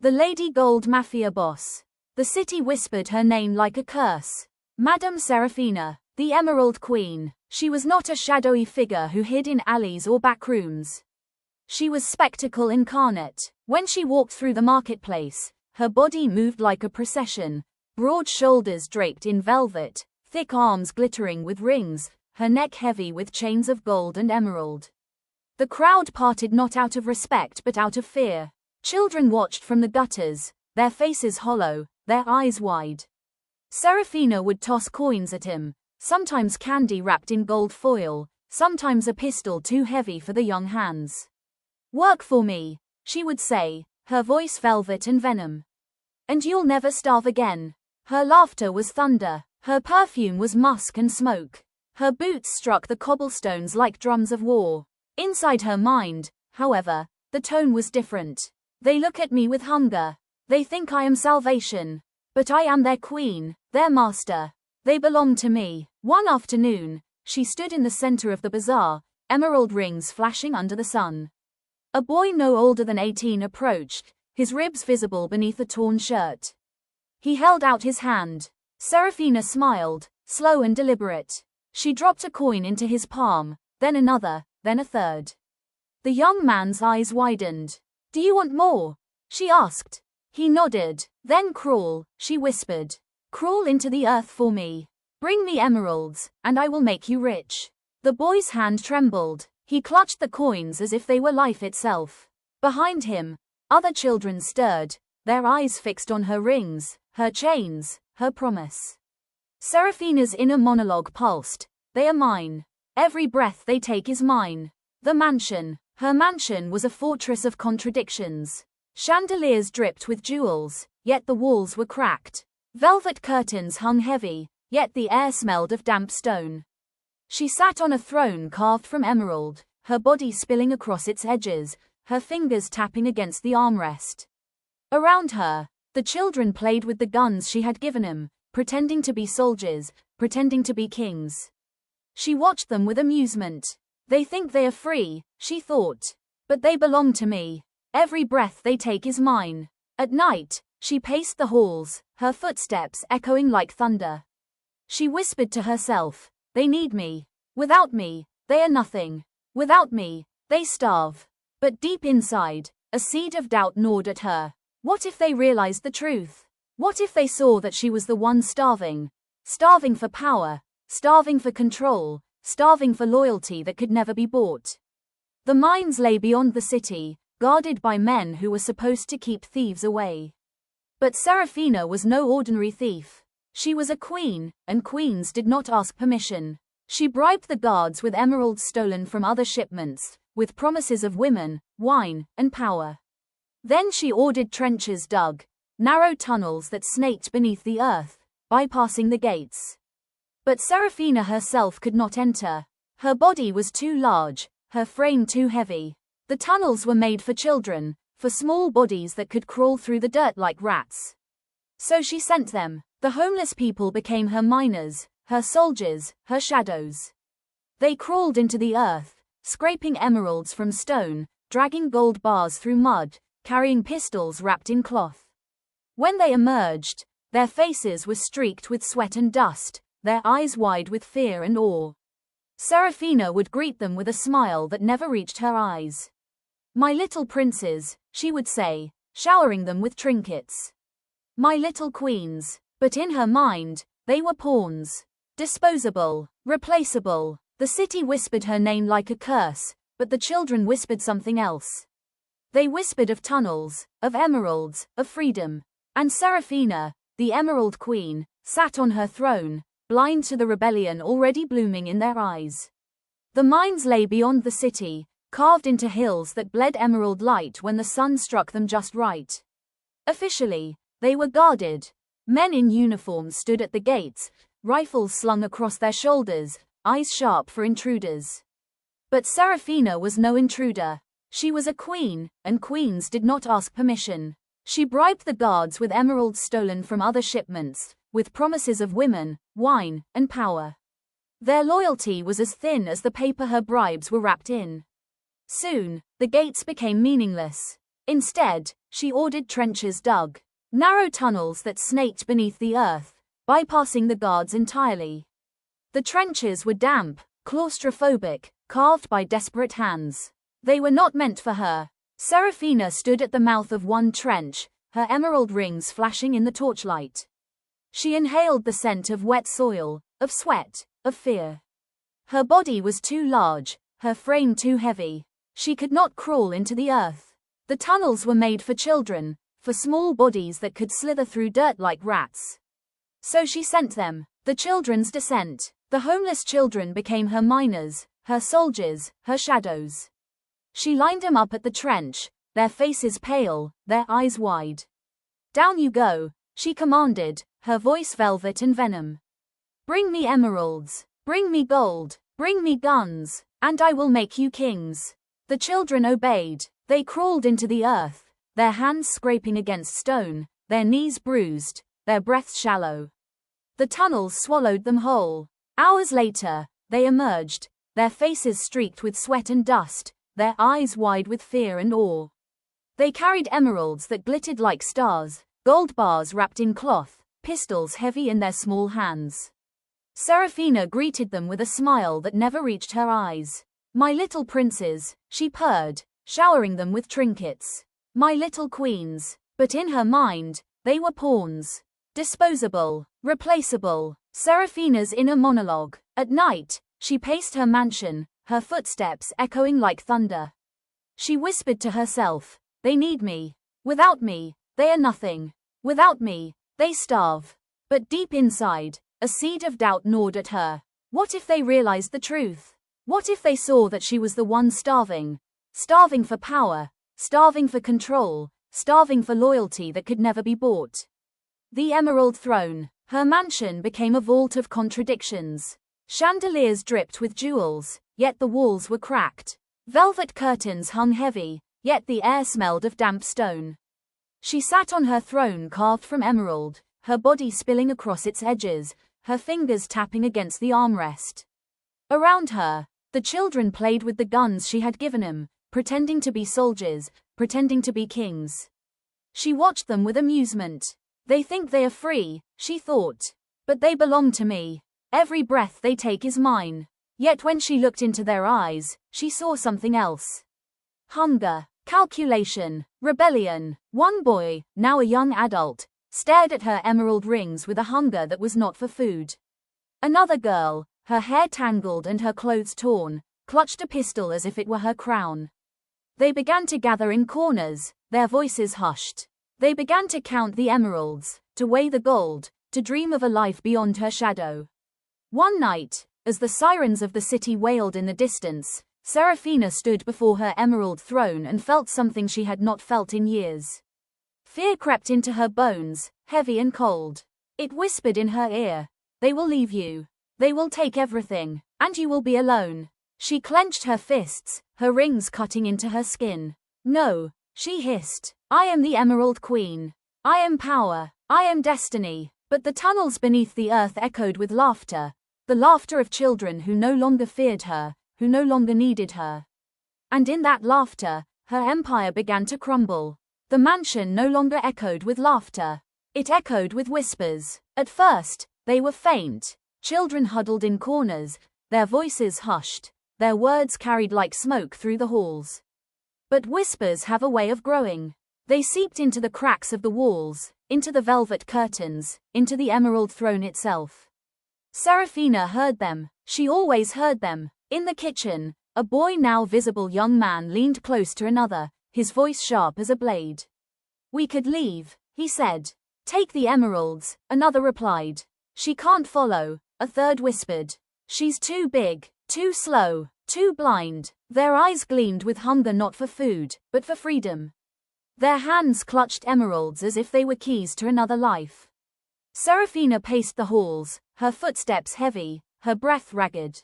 The Lady Gold Mafia boss. The city whispered her name like a curse. Madame Serafina, the Emerald Queen. She was not a shadowy figure who hid in alleys or back rooms. She was spectacle incarnate. When she walked through the marketplace, her body moved like a procession, broad shoulders draped in velvet, thick arms glittering with rings, her neck heavy with chains of gold and emerald. The crowd parted not out of respect but out of fear. Children watched from the gutters, their faces hollow, their eyes wide. Serafina would toss coins at him, sometimes candy wrapped in gold foil, sometimes a pistol too heavy for the young hands. "Work for me," she would say, her voice velvet and venom. "And you'll never starve again." Her laughter was thunder, her perfume was musk and smoke. Her boots struck the cobblestones like drums of war. Inside her mind, however, the tone was different. "They look at me with hunger. They think I am salvation. But I am their queen, their master. They belong to me." One afternoon, she stood in the center of the bazaar, emerald rings flashing under the sun. A boy no older than 18 approached, his ribs visible beneath a torn shirt. He held out his hand. Serafina smiled, slow and deliberate. She dropped a coin into his palm, then another, then a third. The young man's eyes widened. "Do you want more?" she asked. He nodded. "Then crawl," she whispered. "Crawl into the earth for me. Bring me emeralds, and I will make you rich." The boy's hand trembled. He clutched the coins as if they were life itself. Behind him, other children stirred, their eyes fixed on her rings, her chains, her promise. Serafina's inner monologue pulsed. "They are mine. Every breath they take is mine." The mansion. Her mansion was a fortress of contradictions. Chandeliers dripped with jewels, yet the walls were cracked. Velvet curtains hung heavy, yet the air smelled of damp stone. She sat on a throne carved from emerald, her body spilling across its edges, her fingers tapping against the armrest. Around her, the children played with the guns she had given them, pretending to be soldiers, pretending to be kings. She watched them with amusement. "They think they are free," she thought. "But they belong to me. Every breath they take is mine." At night, she paced the halls, her footsteps echoing like thunder. She whispered to herself, "They need me. Without me, they are nothing. Without me, they starve." But deep inside, a seed of doubt gnawed at her. What if they realized the truth? What if they saw that she was the one starving? Starving for power, starving for control, starving for loyalty that could never be bought. The mines lay beyond the city, guarded by men who were supposed to keep thieves away. But Serafina was no ordinary thief. She was a queen, and queens did not ask permission. She bribed the guards with emeralds stolen from other shipments, with promises of women, wine, and power. Then she ordered trenches dug, narrow tunnels that snaked beneath the earth, bypassing the gates. But Serafina herself could not enter. Her body was too large, her frame too heavy. The tunnels were made for children, for small bodies that could crawl through the dirt like rats. So she sent them. The homeless people became her miners, her soldiers, her shadows. They crawled into the earth, scraping emeralds from stone, dragging gold bars through mud, carrying pistols wrapped in cloth. When they emerged, their faces were streaked with sweat and dust, their eyes wide with fear and awe. Serafina would greet them with a smile that never reached her eyes. "My little princes," she would say, showering them with trinkets. "My little queens." But in her mind, they were pawns. Disposable, replaceable. The city whispered her name like a curse, but the children whispered something else. They whispered of tunnels, of emeralds, of freedom. And Serafina, the Emerald Queen, sat on her throne, blind to the rebellion already blooming in their eyes. The mines lay beyond the city, carved into hills that bled emerald light when the sun struck them just right. Officially, they were guarded. Men in uniform stood at the gates, rifles slung across their shoulders, eyes sharp for intruders. But Serafina was no intruder. She was a queen, and queens did not ask permission. She bribed the guards with emeralds stolen from other shipments, with promises of women, wine, and power. Their loyalty was as thin as the paper her bribes were wrapped in. Soon, the gates became meaningless. Instead, she ordered trenches dug, narrow tunnels that snaked beneath the earth, bypassing the guards entirely. The trenches were damp, claustrophobic, carved by desperate hands. They were not meant for her. Serafina stood at the mouth of one trench, her emerald rings flashing in the torchlight. She inhaled the scent of wet soil, of sweat, of fear. Her body was too large, her frame too heavy. She could not crawl into the earth. The tunnels were made for children, for small bodies that could slither through dirt like rats. So she sent them, the children's descent. The homeless children became her miners, her soldiers, her shadows. She lined them up at the trench, their faces pale, their eyes wide. "Down you go," she commanded, her voice velvet and venom. "Bring me emeralds, bring me gold, bring me guns, and I will make you kings." The children obeyed. They crawled into the earth, their hands scraping against stone, their knees bruised, their breaths shallow. The tunnels swallowed them whole. Hours later, they emerged, their faces streaked with sweat and dust, their eyes wide with fear and awe. They carried emeralds that glittered like stars, gold bars wrapped in cloth, pistols heavy in their small hands. Serafina greeted them with a smile that never reached her eyes. "My little princes," she purred, showering them with trinkets. "My little queens." But in her mind, they were pawns. Disposable, replaceable. Serafina's inner monologue. At night, she paced her mansion, her footsteps echoing like thunder. She whispered to herself, "They need me. Without me, they are nothing. Without me, they starve." But deep inside, a seed of doubt gnawed at her. What if they realized the truth? What if they saw that she was the one starving? Starving for power, starving for control, starving for loyalty that could never be bought. The Emerald Throne. Her mansion became a vault of contradictions. Chandeliers dripped with jewels, yet the walls were cracked. Velvet curtains hung heavy, yet the air smelled of damp stone. She sat on her throne carved from emerald, her body spilling across its edges, her fingers tapping against the armrest. Around her, the children played with the guns she had given them, pretending to be soldiers, pretending to be kings. She watched them with amusement. "They think they are free," she thought. "But they belong to me. Every breath they take is mine." Yet when she looked into their eyes, she saw something else. Hunger, calculation, rebellion. One boy, now a young adult, stared at her emerald rings with a hunger that was not for food. Another girl, her hair tangled and her clothes torn, clutched a pistol as if it were her crown. They began to gather in corners, their voices hushed. They began to count the emeralds, to weigh the gold, to dream of a life beyond her shadow. One night, as the sirens of the city wailed in the distance, Serafina stood before her emerald throne and felt something she had not felt in years. Fear crept into her bones, heavy and cold. It whispered in her ear, "They will leave you. They will take everything, and you will be alone." She clenched her fists, her rings cutting into her skin. "No," she hissed. "I am the Emerald Queen. I am power. I am destiny." But the tunnels beneath the earth echoed with laughter, the laughter of children who no longer feared her, who no longer needed her. And in that laughter, her empire began to crumble. The mansion no longer echoed with laughter. It echoed with whispers. At first, they were faint. Children huddled in corners, their voices hushed, their words carried like smoke through the halls. But whispers have a way of growing. They seeped into the cracks of the walls, into the velvet curtains, into the emerald throne itself. Serafina heard them. She always heard them. In the kitchen, a boy, now visible young man, leaned close to another, his voice sharp as a blade. "We could leave," he said. "Take the emeralds," another replied. "She can't follow," a third whispered. "She's too big, too slow, too blind." Their eyes gleamed with hunger, not for food, but for freedom. Their hands clutched emeralds as if they were keys to another life. Serafina paced the halls, her footsteps heavy, her breath ragged.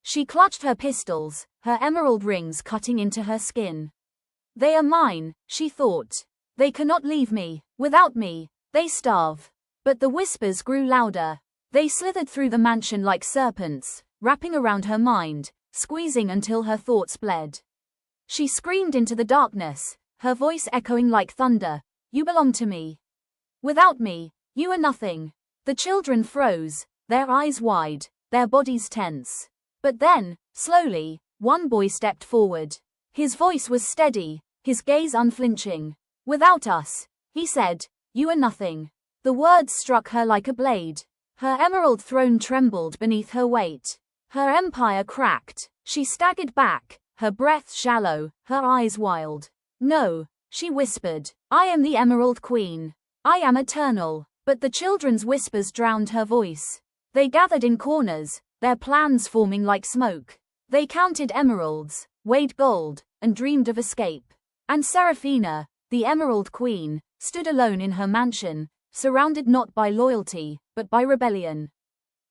She clutched her pistols, her emerald rings cutting into her skin. "They are mine," she thought. "They cannot leave me. Without me, they starve." But the whispers grew louder. They slithered through the mansion like serpents, wrapping around her mind, squeezing until her thoughts bled. She screamed into the darkness, her voice echoing like thunder. You belong to me. Without me, you are nothing. The children froze, their eyes wide, their bodies tense. But then, slowly, one boy stepped forward. His voice was steady, his gaze unflinching. Without us, he said, you are nothing. The words struck her like a blade. Her emerald throne trembled beneath her weight. Her empire cracked. She staggered back, her breath shallow, her eyes wild. No, she whispered. I am the Emerald Queen. I am eternal. But the children's whispers drowned her voice. They gathered in corners, their plans forming like smoke. They counted emeralds, weighed gold, and dreamed of escape. And Serafina, the Emerald Queen, stood alone in her mansion, surrounded not by loyalty, but by rebellion.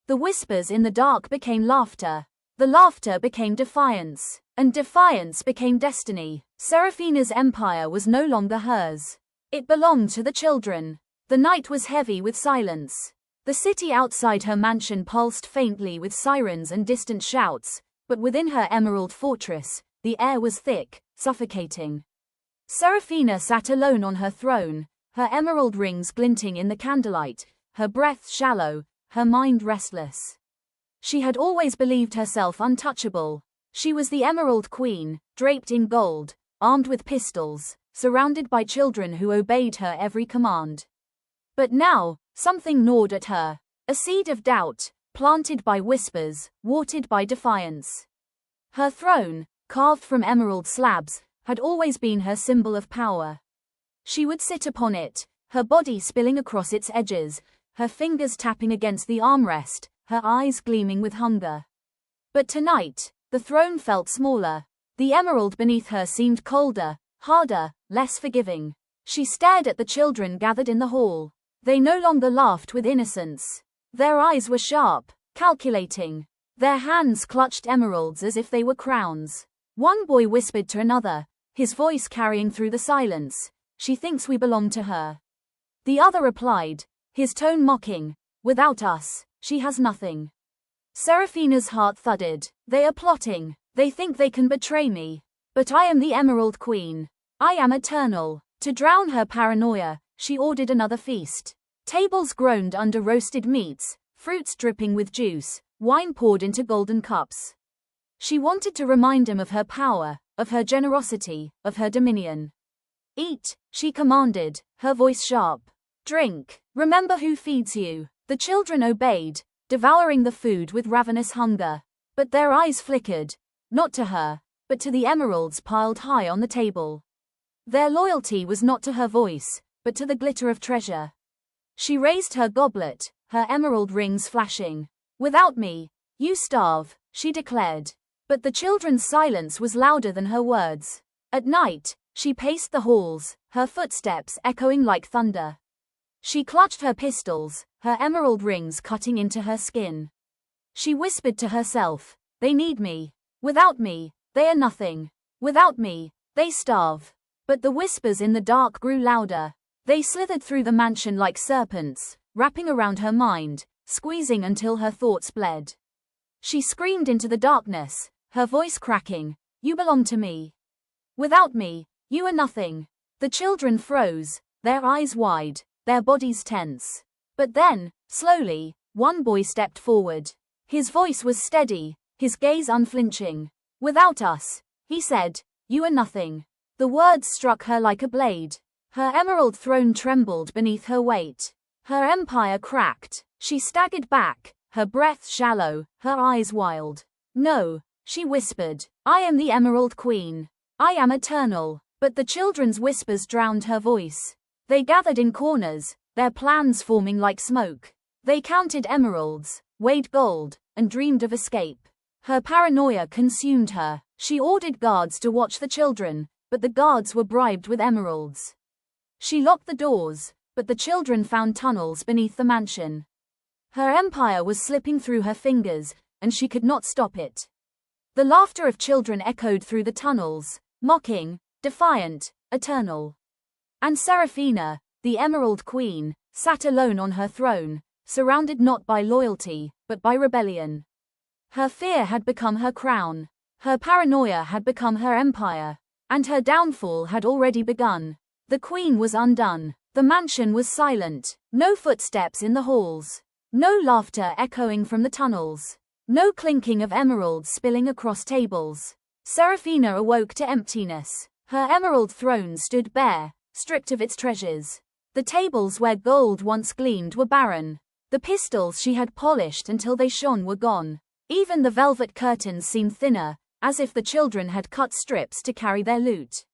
The whispers in the dark became laughter. The laughter became defiance. And defiance became destiny. Serafina's empire was no longer hers. It belonged to the children. The night was heavy with silence. The city outside her mansion pulsed faintly with sirens and distant shouts, but within her emerald fortress, the air was thick, suffocating. Serafina sat alone on her throne, her emerald rings glinting in the candlelight, her breath shallow, her mind restless. She had always believed herself untouchable. She was the Emerald Queen, draped in gold, armed with pistols, surrounded by children who obeyed her every command. But now, something gnawed at her, a seed of doubt, planted by whispers, watered by defiance. Her throne, carved from emerald slabs, had always been her symbol of power. She would sit upon it, her body spilling across its edges, her fingers tapping against the armrest, her eyes gleaming with hunger. But tonight, the throne felt smaller. The emerald beneath her seemed colder, harder, less forgiving. She stared at the children gathered in the hall. They no longer laughed with innocence. Their eyes were sharp, calculating. Their hands clutched emeralds as if they were crowns. One boy whispered to another, his voice carrying through the silence, "She thinks we belong to her." The other replied, his tone mocking, "Without us, she has nothing." Serafina's heart thudded. They are plotting. They think they can betray me. But I am the Emerald Queen. I am eternal. To drown her paranoia, she ordered another feast. Tables groaned under roasted meats, fruits dripping with juice, wine poured into golden cups. She wanted to remind him of her power, of her generosity, of her dominion. "Eat," she commanded, her voice sharp. "Drink. Remember who feeds you." The children obeyed, devouring the food with ravenous hunger. But their eyes flickered, not to her, but to the emeralds piled high on the table. Their loyalty was not to her voice, but to the glitter of treasure. She raised her goblet, her emerald rings flashing. "Without me, you starve," she declared. But the children's silence was louder than her words. At night, she paced the halls, her footsteps echoing like thunder. She clutched her pistols, her emerald rings cutting into her skin. She whispered to herself, "They need me. Without me, they are nothing. Without me, they starve." But the whispers in the dark grew louder. They slithered through the mansion like serpents, wrapping around her mind, squeezing until her thoughts bled. She screamed into the darkness, her voice cracking, "You belong to me. Without me, you are nothing." The children froze, their eyes wide, their bodies tense. But then, slowly, one boy stepped forward. His voice was steady, his gaze unflinching. "Without us," he said, "you are nothing." The words struck her like a blade. Her emerald throne trembled beneath her weight. Her empire cracked. She staggered back, her breath shallow, her eyes wild. "No," she whispered, "I am the Emerald Queen. I am eternal." But the children's whispers drowned her voice. They gathered in corners, their plans forming like smoke. They counted emeralds, weighed gold, and dreamed of escape. Her paranoia consumed her. She ordered guards to watch the children, but the guards were bribed with emeralds. She locked the doors, but the children found tunnels beneath the mansion. Her empire was slipping through her fingers, and she could not stop it. The laughter of children echoed through the tunnels, mocking, defiant, eternal. And Serafina, the Emerald Queen, sat alone on her throne, surrounded not by loyalty, but by rebellion. Her fear had become her crown. Her paranoia had become her empire. And her downfall had already begun. The queen was undone. The mansion was silent. No footsteps in the halls. No laughter echoing from the tunnels. No clinking of emeralds spilling across tables. Serafina awoke to emptiness. Her emerald throne stood bare, stripped of its treasures. The tables where gold once gleamed were barren. The pistols she had polished until they shone were gone. Even the velvet curtains seemed thinner, as if the children had cut strips to carry their loot.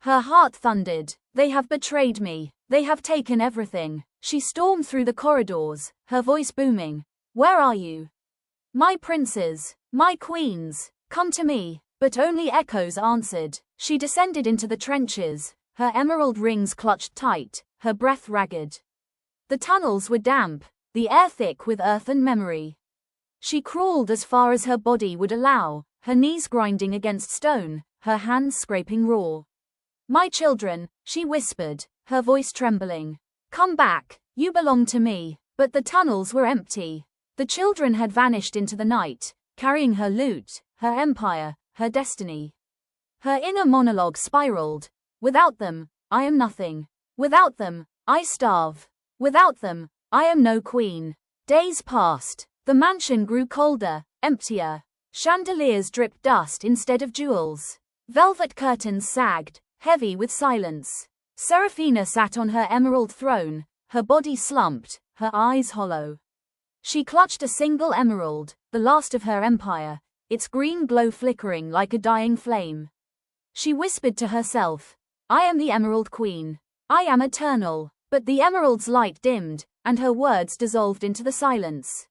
Her heart thundered. They have betrayed me. They have taken everything. She stormed through the corridors, her voice booming. Where are you? My princes, my queens, come to me. But only echoes answered. She descended into the trenches, her emerald rings clutched tight, her breath ragged. The tunnels were damp, the air thick with earth and memory. She crawled as far as her body would allow, her knees grinding against stone, her hands scraping raw. My children, she whispered, her voice trembling. Come back, you belong to me. But the tunnels were empty. The children had vanished into the night, carrying her loot, her empire, her destiny. Her inner monologue spiraled. Without them, I am nothing. Without them, I starve. Without them, I am no queen. Days passed. The mansion grew colder, emptier. Chandeliers dripped dust instead of jewels. Velvet curtains sagged, heavy with silence. Serafina sat on her emerald throne, her body slumped, her eyes hollow. She clutched a single emerald, the last of her empire, its green glow flickering like a dying flame. She whispered to herself, I am the Emerald Queen. I am eternal. But the emerald's light dimmed, and her words dissolved into the silence.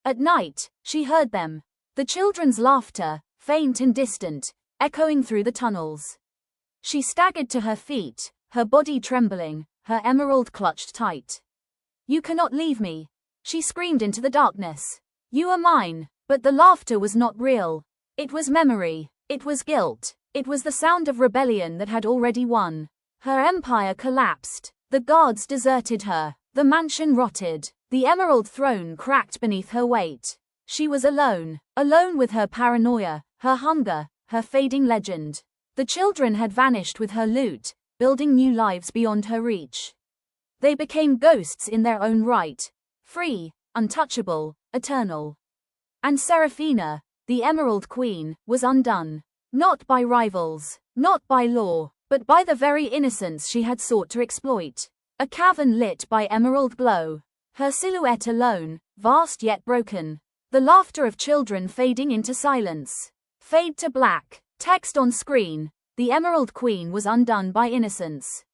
At night, she heard them. The children's laughter, faint and distant, echoing through the tunnels. She staggered to her feet, her body trembling, her emerald clutched tight. You cannot leave me, she screamed into the darkness. You are mine. But the laughter was not real. It was memory. It was guilt. It was the sound of rebellion that had already won. Her empire collapsed. The gods deserted her. The mansion rotted. The emerald throne cracked beneath her weight. She was alone. Alone with her paranoia, her hunger, her fading legend. The children had vanished with her loot, building new lives beyond her reach. They became ghosts in their own right. Free, untouchable, eternal. And Serafina, the Emerald Queen, was undone. Not by rivals, not by law, but by the very innocence she had sought to exploit. A cavern lit by emerald glow. Her silhouette alone, vast yet broken. The laughter of children fading into silence. Fade to black. Text on screen. The Emerald Queen was undone by innocence.